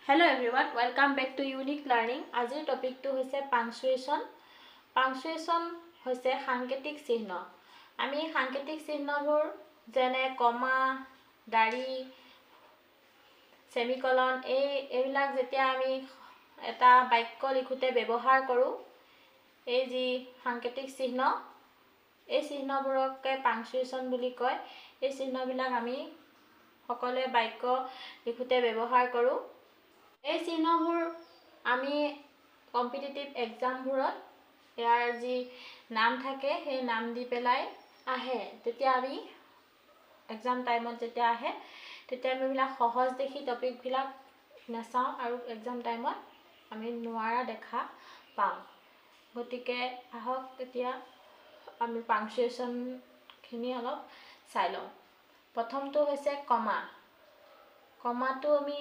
Hello everyone, welcome back to Unique Learning. Azir topic to hoise punctuation. Punctuation hoise সাংকেতিক চিহ্ন. আমি সাংকেতিক চিহ্নবোৰ যেনে কমা, দাৰি, সেমিকলন এইবিলাক যেতিয়া আমি এটা বাক্য লিখোতে ব্যৱহাৰ কৰো, এই যি সাংকেতিক চিহ্ন, এই চিহ্নবোৰকে পাংচুৱেশ্যন বুলি কয়. এই চিহ্নবিলাক আমি সকলোৱে বাক্য লিখোতে ব্যৱহাৰ কৰো. এই চিহ্নবোৰ আমি কম্পিটিটিভ এক্সামবোৰত ইয়াৰ যি নাম থাকে সেই নাম দি পেলাই আহে. তেতিয়া আমি এক্সাম টাইমত যেতিয়া আহে তেতিয়া আমি বিলাক সহজ দেখি টপিকবিলাক নাচাওঁ আৰু এক্সাম টাইমত আমি নোৱাৰা দেখা পাওঁ. গতিকে আহক এতিয়া আমি পাংচুৱেশ্যনখিনি অলপ চাই লওঁ. প্ৰথমটো হৈছে কমা. কমাটো আমি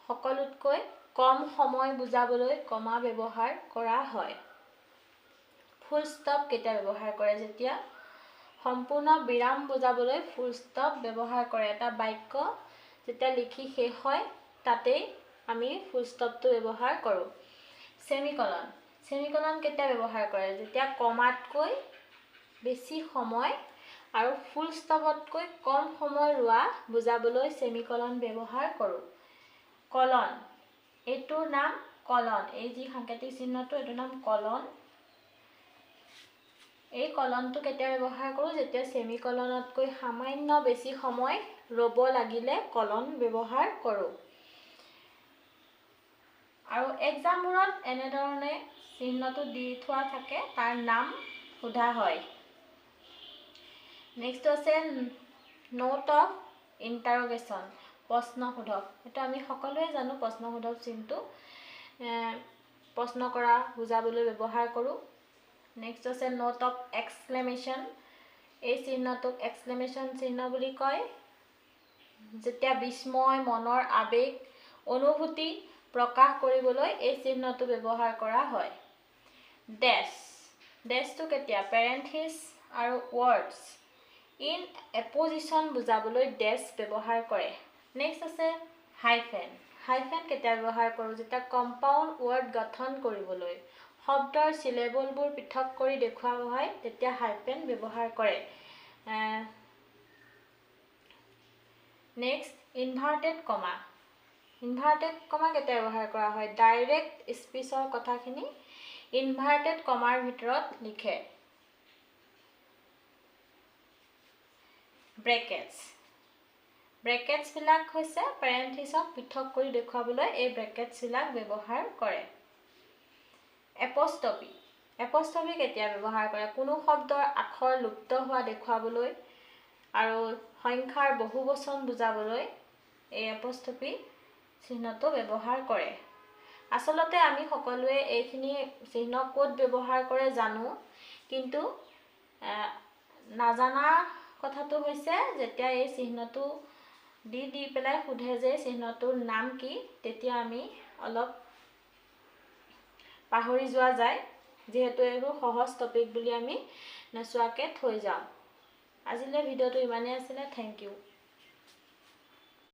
সকলোতকৈ কম সময় বুজাবলৈ কমা ব্যৱহাৰ কৰা হয়. ফুল ষ্টপ কেতিয়া ব্যৱহাৰ কৰে? যেতিয়া সম্পূৰ্ণ বিৰাম বুজাবলৈ ফুল ষ্টপ ব্যৱহাৰ কৰে. এটা বাক্য যেতিয়া লিখি শেষ হয় তাতেই আমি ফুল ষ্টপটো ব্যৱহাৰ কৰোঁ. সেমিকলন. সেমিকলন কেতিয়া ব্যৱহাৰ কৰে? যেতিয়া কমাতকৈ বেছি সময় আৰু ফুল ষ্টপতকৈ কম সময় ৰোৱা বুজাবলৈ সেমিকলন ব্যৱহাৰ কৰোঁ. কলন. এইটোৰ নাম কলন. এই যি সাংকেতিক চিহ্নটো এইটোৰ নাম কলন. এই কলনটো কেতিয়া ব্যৱহাৰ কৰোঁ? যেতিয়া সেমিকলনতকৈ সামান্য বেছি সময় ৰ'ব লাগিলে কলন ব্যৱহাৰ কৰোঁ. আৰু এক্সামবোৰত এনেধৰণে চিহ্নটো দি থোৱা থাকে, তাৰ নাম সোধা হয়. নেক্সট আছে নোট অফ ইণ্টাৰগেশ্যন. প্ৰশ্নসোধক. এইটো আমি সকলোৱে জানো প্ৰশ্নসোধক চিহ্নটো প্ৰশ্ন কৰা বুজাবলৈ ব্যৱহাৰ কৰোঁ. নেক্সট আছে নোট অফ এক্সক্লেমেশ্যন. এই চিহ্নটোক এক্সক্লেমেশ্যন চিহ্ন বুলি কয়. যেতিয়া বিস্ময়, মনৰ আবেগ, অনুভূতি প্ৰকাশ কৰিবলৈ এই চিহ্নটো ব্যৱহাৰ কৰা হয়. ডেছ. ডেছটো কেতিয়া? পেৰেণ্থেছিছ আৰু ৱৰ্ডছ ইন এপজিশ্যন বুজাবলৈ ডেছ ব্যৱহাৰ কৰে. নেক্সট আছে হাইফেন. হাইফেন কেতিয়া ব্যৱহাৰ কৰোঁ? যেতিয়া কম্পাউণ্ড ৱৰ্ড গঠন কৰিবলৈ শব্দৰ চিলেবলবোৰ পৃথক কৰি দেখুওৱা হয় তেতিয়া হাইফেন ব্যৱহাৰ কৰে. নেক্সট ইনভাৰ্টেড কমা. ইনভাৰ্টেড কমা কেতিয়া ব্যৱহাৰ কৰা হয়? ডাইৰেক্ট স্পীচৰ কথাখিনি ইনভাৰ্টেড কমাৰ ভিতৰত লিখে. ব্ৰেকেটছ. ব্ৰেকেটছবিলাক হৈছে পেৰেণ্থেছিছক পৃথক কৰি দেখুৱাবলৈ এই ব্ৰেকেটছবিলাক ব্যৱহাৰ কৰে. এপষ্ট্ৰফি. এপষ্ট্ৰফি কেতিয়া ব্যৱহাৰ কৰে? কোনো শব্দৰ আখৰ লুপ্ত হোৱা দেখুৱাবলৈ আৰু সংখ্যাৰ বহুবচন বুজাবলৈ এই এপষ্ট্ৰফি চিহ্নটো ব্যৱহাৰ কৰে. আচলতে আমি সকলোৱে এইখিনি চিহ্ন ক'ত ব্যৱহাৰ কৰে জানো, কিন্তু নাজানা কথাটো হৈছে যেতিয়া এই চিহ্নটো দি পেলাই সোধে যে চিহ্নটোৰ নাম কি, তেতিয়া আমি অলপ পাহৰি যোৱা যায়, যিহেতু এইবোৰ সহজ টপিক বুলি আমি নোচোৱাকৈ থৈ যাওঁ. আজিলৈ ভিডিঅ'টো ইমানেই আছিলে. Thank U.